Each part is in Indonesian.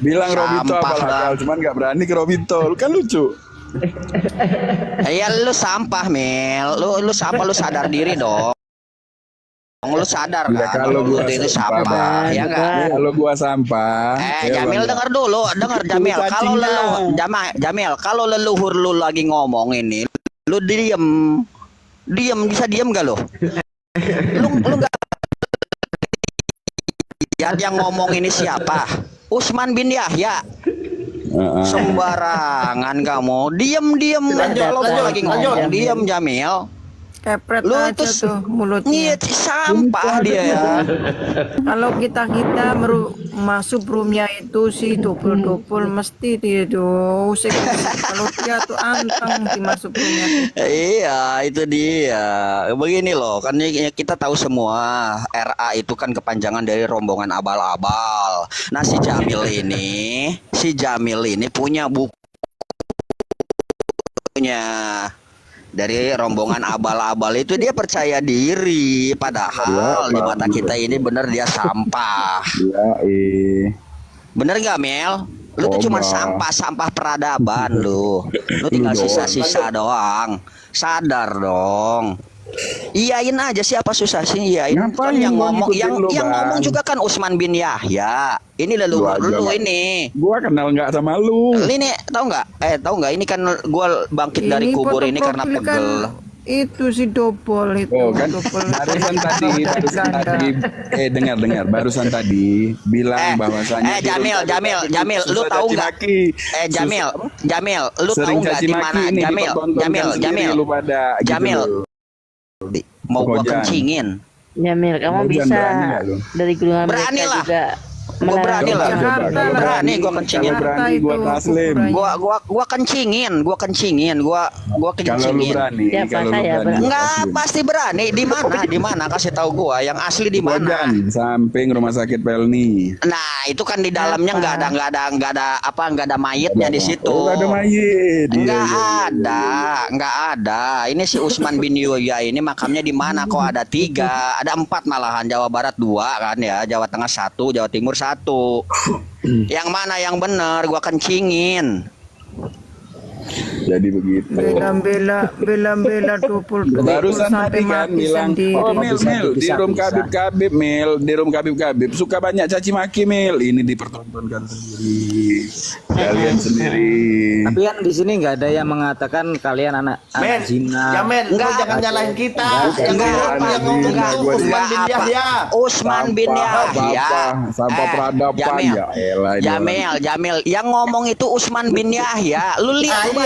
Bilang Robito Sampah apa dah. lakal, cuman nggak berani ke Robito. Lu kan lucu. Ya lu sampah Mil, lu sampah, lu sadar diri dong. Lu sadar Ya kan kalau lu gua itu sampah, sampah, ya enggak? kalau gua sampah. Ya Jamil Bang. denger dulu, denger Jamil. Itu Kalau cacingnya. Jamil, kalau leluhur lu lagi ngomong ini, lu diem, bisa diem gak lu? Lu nggak lihat yang ngomong ini siapa? Usman bin Yahya. Sembarangan kamu, diem kalau lagi ngomong, diem Jamil. Kepret Lu aja itu tuh mulutnya. sampah dia ya. Kalau kita masuk roomnya itu si double mesti dia tuh usik-usik. Kalau dia tuh anteng dimasuk roomnya. Iya, itu dia. Begini loh, kan kita tahu semua RA itu kan kepanjangan dari rombongan abal-abal. Nah, si Jamil ini punya bukunya. Dari rombongan abal-abal itu dia percaya diri, padahal di mata kita ini bener dia sampah. Iya, Bener gak Mel? Lu tuh cuma sampah peradaban lu. Lu tinggal sisa-sisa doang. Sadar dong. Iyain aja, siapa susah sih iyain. Kan yang ngomong ngomong juga kan Usman bin Yahya. Ini leluhur lu ini. Gua kenal nggak sama lu. Ini tahu nggak ini kan gua bangkit dari kubur ini karena pegel. Itu si double itu. Oh kan barusan tadi barusan tadi bilang bahwasanya Jamil lu tahu nggak Jamil lu tahu nggak di mana Jamil mau gua kencingin. Jamil, kamu bisa dari gulungan berani mereka lah juga Gua berani lah. Berani gua kencingin. Berani gua taslim. Gua kencingin. Kalau lu berani, Siapa saya berani? Enggak, pasti berani. Di mana? Di mana? Kasih tahu gua yang asli di mana. Samping rumah sakit Pelni. Nah, itu kan di dalamnya enggak ada mayitnya di situ. Oh, enggak ada mayit. Enggak ada. Ini si Usman bin Yahya ini makamnya di mana? Kok ada 3, ada 4 malahan. Jawa Barat 2 kan ya, Jawa Tengah 1, Jawa Timur 1. Yang mana yang benar? Gua kencingin. Jadi begitu. Bela double Barusan tadi kan bilang, oh Mil, di room Kabib suka banyak caci maki Mil. Ini dipertontonkan sendiri, kalian sendiri. Tapi kan di sini nggak ada yang mengatakan kalian anak zina. Ya men, jangan nyalahin kita. Usman bin Yahya. Sampah peradaban ya. Jamil, yang ngomong itu Usman bin Yahya. Lu lihat lu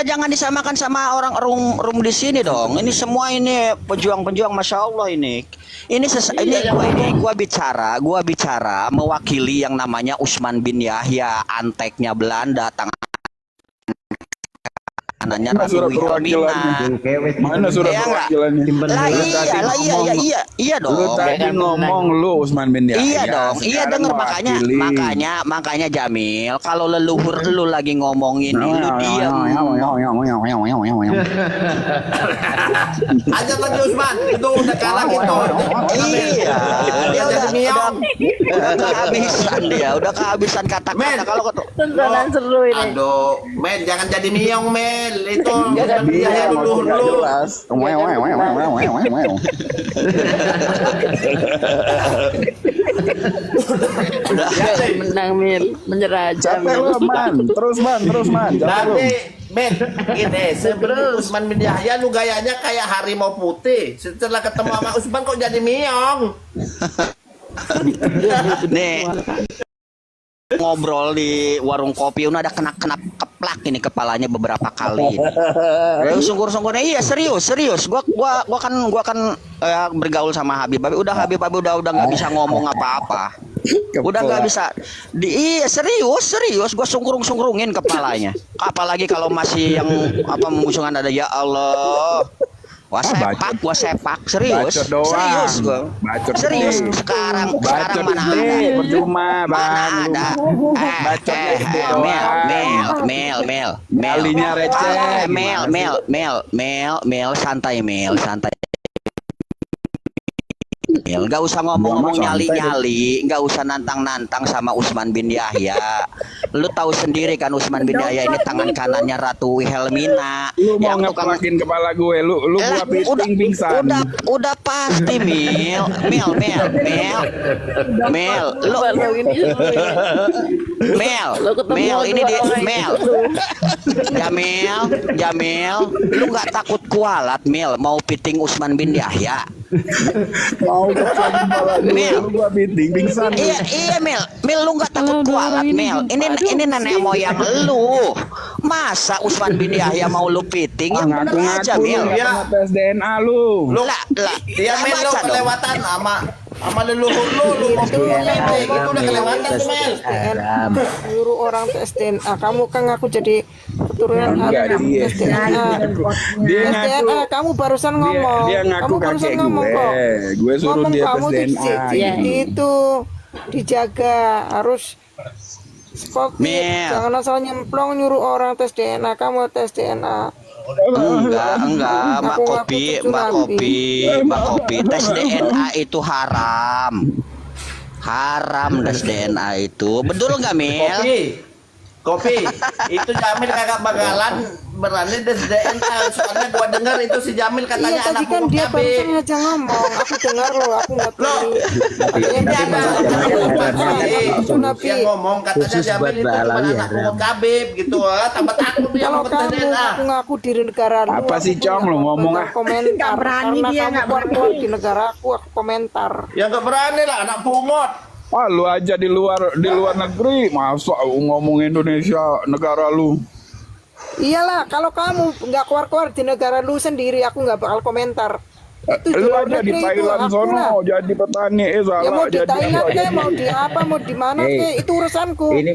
jangan disamakan sama orang room di sini dong. Ini semua ini pejuang-pejuang, masya Allah ini gua bicara mewakili yang namanya Usman bin Yahya, anteknya Belanda, tangannya Rasul Wilhelmina. Mana surat perwakilannya? Iya dong. Lu tadi ngomong lu Usman bin Yahya. Iya dong, iya denger makanya Jamil, kalau leluhur lu lagi ngomongin lu diam. Aja lagi Usman, itu udah kalah gitu. Iya, dia udah kehabisan kata-kata kalau tontonan seru ini. Aduh, men jangan jadi miong men, itu dia leluhur lu. Menang Mil, menyerah aja. Terus man. Nanti men, ini sebelum Usman bin Yahya lu gayanya kayak harimau putih. Setelah ketemu sama Usman kok jadi miong. Nih ngobrol di warung kopi udah ada kena keplak ini kepalanya beberapa kali. Sungkur-sungkurnya iya serius. Gua kan bergaul sama Habib udah nggak bisa ngomong apa-apa. Udah nggak bisa. Iya serius gua sungkurungin kepalanya. Apalagi kalau masih yang memusuhan ada ya Allah. Wah sepak serius gua. Serius sekarang mana ada percuma bang. Mel Melinya receh. Mel santai. Nggak usah ngomong-ngomong nyali-nyali, nggak usah nantang-nantang sama Usman bin Yahya. Lu tahu sendiri kan Usman bin Yahya ini tangan kanannya Ratu Wilhelmina. Lu mau Yang tukang ngeplakin kepala gue, lu gua piting pingsan. udah pasti Mil, lu Mel, ini di Mel. Jamil, lu nggak takut kualat Mil mau piting Usman bin Yahya? Mau ngeplakin kepala gue, Mil. lu gua piting pingsan. Iya Mel, lu nggak takut kualat Mel? Ini nenek moyang lu. Masa Usman bin Yahya mau lu piting? Yang bener aja Ngaku-ngaku lu Mel. nggak pernah tes DNA lu. Lah, Iya Mel, lo baca dong. kelewatan sama leluhur lu mau piting itu udah kelewatan tuh Mel. Nyuruh orang tes DNA. Kamu kan ngaku jadi keturunan Enggak, Arab, dia. tes DNA. Dia Tes ngaku DNA, kamu barusan ngomong. dia ngaku Kamu barusan kakek ngomong gue. kok. Gue suruh Ngomong dia kamu tes tuh DNA. itu dijaga, harus Kopi, Mel. jangan asal nyemplung nyuruh orang tes DNA. Kamu tes DNA. Enggak, Mbak Aku Kopi, ngaku Mbak cucu Kopi, tes DNA itu haram. Haram tes DNA itu. Betul nggak, Mel? Kopi, itu Jamil kagak bakalan berani tes DNA. Soalnya gua dengar itu si Jamil katanya Iya tadi anak kan pungut dia KB. barusan aja ngomong. Aku dengar loh, aku nggak tahu. Ini ada Itu Nabi. yang ngomong katanya Khusus Jamil buat itu Mbak cuma Alawi anak ya, pungut KB gitu. Tambah takut dia Kalau mau tes kamu DNA. aku ngaku di negara lu, Apa sih, aku Cong, lu nggak ngomong, bakal komentar. Nggak berani Karena dia, kamu nggak keluar di negara aku komentar. Ya nggak berani lah anak pungut. Ah, lu aja di luar negeri, masa ngomong Indonesia negara lu. Iyalah, kalau kamu nggak keluar di negara lu sendiri, aku nggak bakal komentar. Itu Lu luar aja di negeri itu, Thailand aku lah. sono jadi petani, Ya salah mau di jadi Thailand apa, kayak mau di apa, mau di mana Hey. kayak itu urusanku. Ini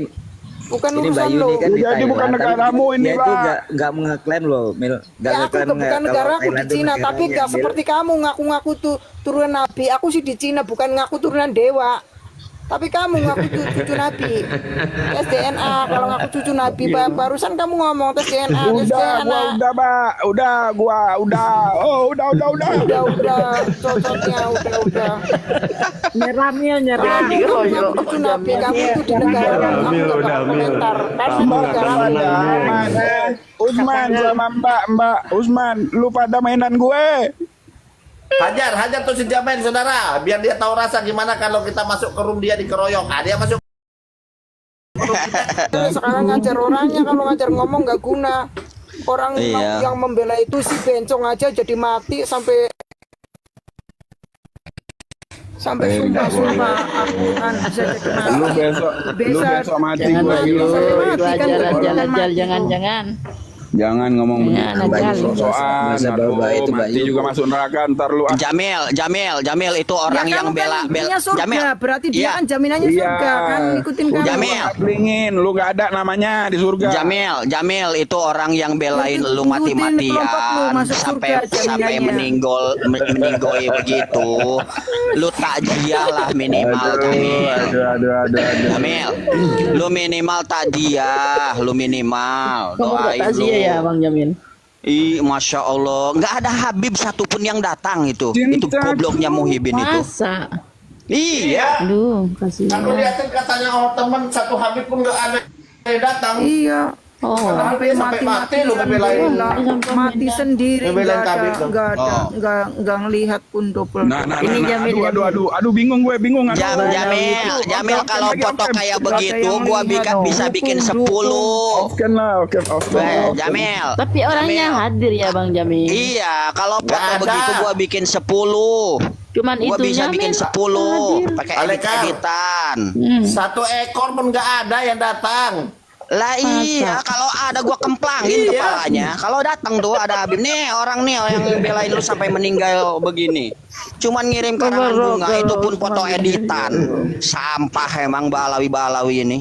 Bukan Mbak urusan Yuni lo. kan di Jadi Thailand. bukan tapi negaramu ini, dia itu Pak. nggak mengeklaim loh, Mil. Nggak Ya aku ngeklaim bukan kalau negara aku di Thailand itu Cina, tapi negaranya, nggak Mil. seperti kamu ngaku-ngaku tuh turunan nabi. Aku sih di Cina, bukan ngaku turunan dewa. Tapi kamu ngaku cucu nabi. Tes DNA, kalau ngaku cucu nabi, barusan kamu ngomong tes DNA, tes DNA. Udah, cocoknya, udah. Nyerah Mil, nyerah. Kamu ngaku cucu nabi, kamu itu di negara aku nggak bakal komentar. Karena negara Usman sama Mbak Usman, lu pada mainan gue. Hajar tuh si Jamil saudara, biar dia tahu rasa gimana kalau kita masuk ke room dia dikeroyok. Ah, dia masuk sekarang ngajar orangnya, kalau ngajar ngomong nggak guna. Orang Iya. yang membela itu si bencong aja jadi mati sampai Nggak sumpah aku kan bisa jadi mati. Lu besok mati Jangan gue. dulu, Mati itu kan, ajar, bukan ajar, mati. jangan. Jangan ngomong Jangan, begitu, jangan. sok-sokan. Masa Aduh, bawa itu, Mbak mati Yu. juga masuk neraka ntar lu. Jamil itu orang Ya, yang kamu bela kan dia surga, Jamil. berarti dia Iya. kan jaminannya Iya. surga kan, ikutin kamu. Jamil. Blingin, lu gak ada namanya di surga. Jamil itu orang yang belain Ikutin lu kelompok lu mati-matian masuk sampai surga sampai jaminannya. meninggoy begitu. Lu takjiah lah minimal Jamil. Aduh. Jamil, lu minimal takjiah, lu minimal Kamu nggak doain lu. takziah ya Bang Jamil? Ih, masya Allah, nggak ada Habib satupun yang datang itu Cinta. gobloknya Muhibin itu. Masa? Iya. Aduh, kasihan. aku liatin katanya teman satu Habib pun nggak ada yang datang. Iya. Oh, Padahal dia sampai mati lu ngebelain. Mati sendiri, Ngebelain nggak ada, Habib dong. nggak ada, Oh. nggak ngelihat pun double. Nah, Ini Jamil, aduh, bingung gue, bingung. Jamil kalau foto kayak begitu yang gua lihat dong. bisa bikin 10. Oke lah, oke. Jamil. tapi orangnya Jamil. hadir ya Bang Jamil. Iya, kalau foto Nggak ada. begitu gua bikin 10. Cuman Gua bisa itunya bikin Mil, 10 hadir. pakai Aleka. editan. Satu ekor pun nggak ada yang datang. Lah iya, kalau ada gua kemplangin Iya. kepalanya. Kalau datang tuh ada Habib nih orang nih yang belain lu sampai meninggal begini. Cuman ngirim karangan bunga itu pun foto editan. Sampah emang balawi-balawi ini.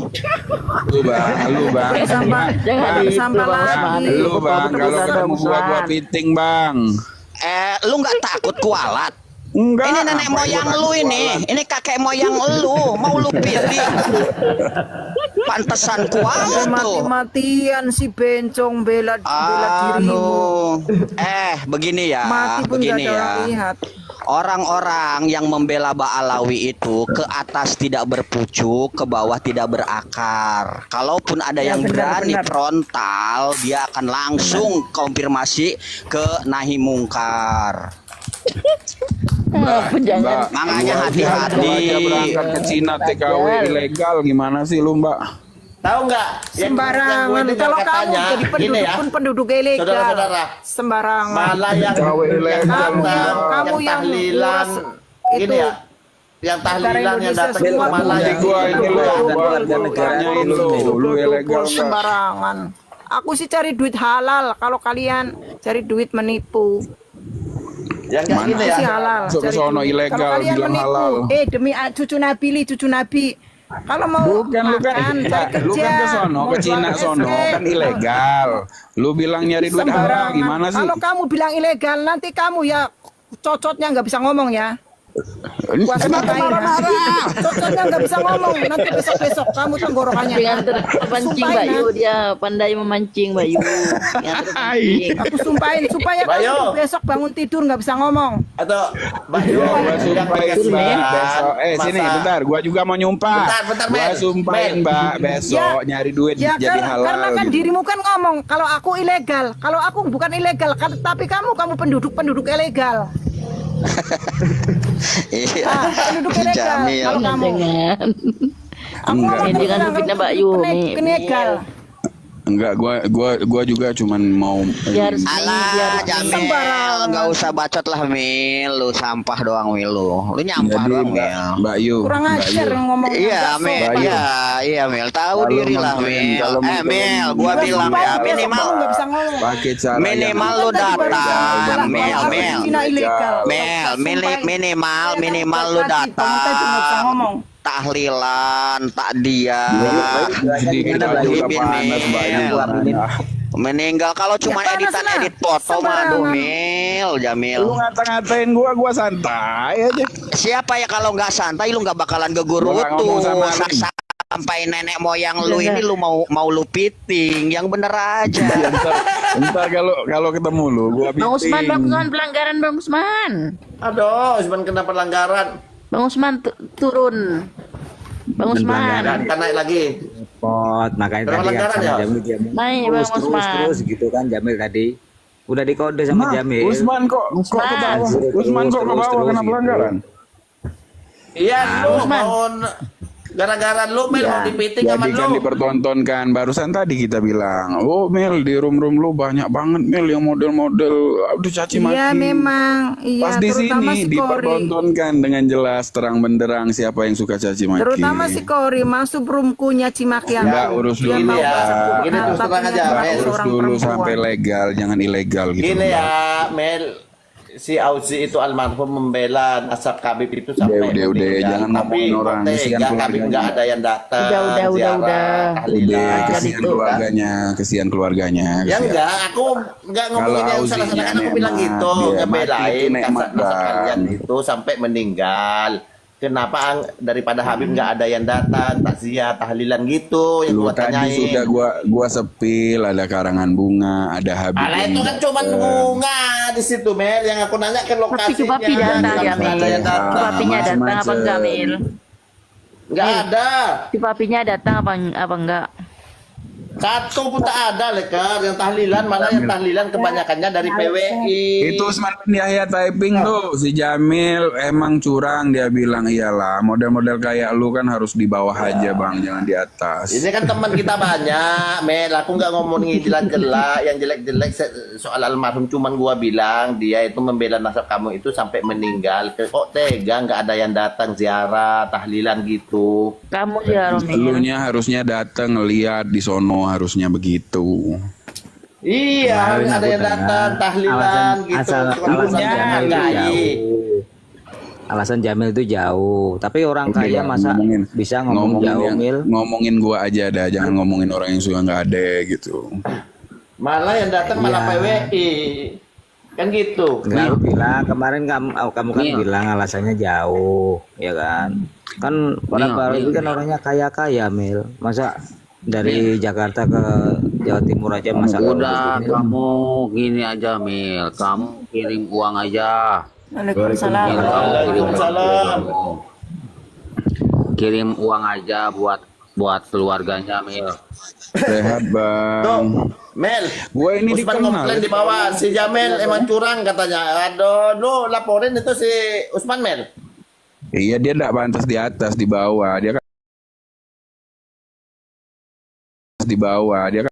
Lu bang. Sampah, Jangan Bang, gitu, sampah Bang lagi. Usman. Lu bang, kalau ketemu gua piting bang. Lu nggak takut kualat? Enggak. Ini nenek moyang lu ini kakek moyang lu, mau lu pilih. pantesan kuat tuh. Mati-matian si bencong bela dirimu. Begini ya, Mati pun begini gak ada ya. orang lihat. Orang-orang yang membela Ba'alawi itu ke atas tidak berpucuk, ke bawah tidak berakar. Kalaupun ada yang berani frontal, dia akan langsung konfirmasi ke nahi mungkar. Jangan. Makanya Lu hati-hati. aja berangkat ke Cina TKW ilegal gimana sih lu, Mbak? Tahu nggak? Sembarangan. Kalau kamu jadi penduduk ilegal, saudara-saudara, sembarangan. malah yang TKW ilegal, kamu yang tahlilan itu gini ya, yang tahlilan yang Indonesia datang itu semua malah Ini yang gua ini lu, warga negaranya lu ilegal nggak? sembarangan. Aku sih cari duit halal. Kalau kalian cari duit menipu, yang kayak gini aku ya. sih halal. Masuk ke Cari sono duit. ilegal, Kalau kalian bilang menipu, halal. demi cucu Nabi, cucu Nabi. Kalau mau Bukan lu kan makan, cari lu kerja, kan ke sono ke mau Cina jual sono SK. kan ilegal. Lu bilang nyari duit halal Sembarangan. gimana sih? Kalau kamu bilang ilegal, nanti kamu ya cocotnya nggak bisa ngomong ya. Puasa Kenapa ngapain, marah-marah? cocotnya nggak bisa ngomong. Nanti besok kamu tenggorokannya. Dengan terpancing Mbak Yu, dia pandai memancing Mbak Yu. Yang terpancing. Aku sumpahin supaya Bayo. kamu besok bangun tidur nggak bisa ngomong. Atau Bayu Ya, gua yang sumpahin pakai Mbak sembarangan, besok. Sini masa- bentar, gua juga mau nyumpah. Bentar, Gua Men. sumpahin Mbak besok nyari duit Ya jadi halal. karena kan gitu. dirimu kan ngomong kalau aku ilegal, kalau aku bukan ilegal, tapi kamu penduduk ilegal. Iya. Penduduk ilegal. Jamil. Kalau kamu, Jangan. aku ngomong Jangan tentang fitnah Mbak Yu. ilegal. Enggak, gua juga cuman mau Biar Alah, Jamil, nggak usah bacot lah Mil, lu sampah doang Mil lu nyampah jadi doang Mbak Mil. Yu. Kurang Mbak ajar Yu. ngomong. Iya bakso. Mil, Bayu. iya Mil, tahu Kalau diri lah mungkin, Mil. kalau mungkin Mil, gua Gua bilang sumpahin ya besok minimal kamu nggak bisa ngomong. Pakai cara Minimal yang lu Tadi baru datang, bilang Mil, kalau Mil. Cina ilegal. Minimal lu datang. Tahlilan, takdian, Jadi kita juga panas Mbak Yu. meninggal kalau cuma Ya, panas lah. edit foto mah aduh Mil, Jamil. Lu ngata-ngatain gua santai aja. Siapa ya kalau nggak santai lu nggak bakalan Gua gegurutu nggak ngomong sama lu. sampai nenek moyang lu ini lu mau lu piting yang bener aja. Ntar kalau ketemu lu gua Bang Usman, piting. Bang Usman pelanggaran Bang Usman. Aduh, Usman kena pelanggaran. Bang Usman turun. Bang Usman. Dan kan naik lagi. Pot, makanya Berapa tadi kan pelanggaran sama ya? Jamil dia Naik, terus Bang Usman. terus gitu kan Jamil tadi. Udah dikode sama Jamil. Usman kok Usman. ke bawah? Usman kok ke Terus, bawah kena gitu. pelanggaran? Iya, lu Usman. mau gara-gara lu Mel mau dipiting sama Jadi kan lu. dipertontonkan barusan tadi kita bilang, oh Mel di room lu banyak banget Mel yang model-model, aduh caci maki. Iya memang, iya Pas di terutama sini si Kori. dipertontonkan dengan jelas terang benderang siapa yang suka caci maki. Terutama si Kori masuk roomku nyaci maki aku. Enggak, urus Dia dulu mau ya. sebut Gini terus harta terang aja, punya Mel. Urus seorang dulu perempuan. sampai legal, jangan ilegal gitu. Gini ya, Mel. Si Auzi itu almarhum membela nasab Habib itu sampai Udah, meninggal. jangan Tapi ngomongin orang, kok kesian tega Habib keluarganya. nggak ada yang datang. Udah, ziarah, Udah, tahlilan, kesian gitu, kan. keluarganya, kesian keluarganya. Ya kesian. enggak, aku enggak ngomongin Kalau yang Auzinya salah-salah kan aku bilang nikmat, gitu, dia ngebelain mati itu nikmat, nasab kalian Bang. itu sampai meninggal. Kenapa daripada Habib nggak ada yang datang, takziah, tahlilan gitu yang Lu gua tadi tanyain. sudah gua sepil, ada karangan bunga, ada Habib. Alah itu kan cuma bunga di situ Mel, yang aku nanya ke lokasinya. Tapi Papi datang ya, Nggak ada yang Mel. datang. Papinya datang apa enggak, Mil? Nggak ada. Si papinya datang apa enggak? Satu pun tak ada lekar yang tahlilan, malah yang tahlilan kebanyakannya dari PWI. Itu Usman bin Yahya typing tuh, si Jamil emang curang dia bilang iyalah model-model kayak lu kan harus di bawah aja bang, jangan di atas. Ini kan teman kita banyak, Mel. Aku nggak ngomongin jelek-jelek, yang jelek-jelek soal almarhum. Cuman gua bilang dia itu membela nasab kamu itu sampai meninggal. Kok tega nggak ada yang datang ziarah, tahlilan gitu. Kamu ya, Romil. Elunya harusnya dateng lihat di sono, harusnya begitu. Iya, harus ada yang datang, tahlilan gitu. alasan Jamil itu jauh. Alasan Jamil itu jauh. Tapi orang Oke, kaya Bang, masa bisa ngomong jauh, Mil? ngomongin gua aja dah, jangan ngomongin orang yang suka nggak ada gitu. Malah yang datang malah PWI. Kan gitu. Enggak, aku bilang kemarin kamu kan bilang alasannya jauh, ya kan? Kan orang baru itu kan orangnya kaya-kaya, Mil. Masa dari Jakarta ke Jawa Timur aja masalah Udah begini. kamu gini aja Mil, kamu kirim uang aja. Waalaikumsalam. Mil, kamu kirim uang Waalaikumsalam. kirim uang aja buat keluarganya Mil. Sehat Tuh, bang. Mel. Gue ini Usman dikenal. komplain di bawah, si Jamil emang curang katanya. Aduh, lu laporin itu si Usman Mel. Iya dia tidak pantas di atas, di bawah. Dia kan di bawah. Dia kan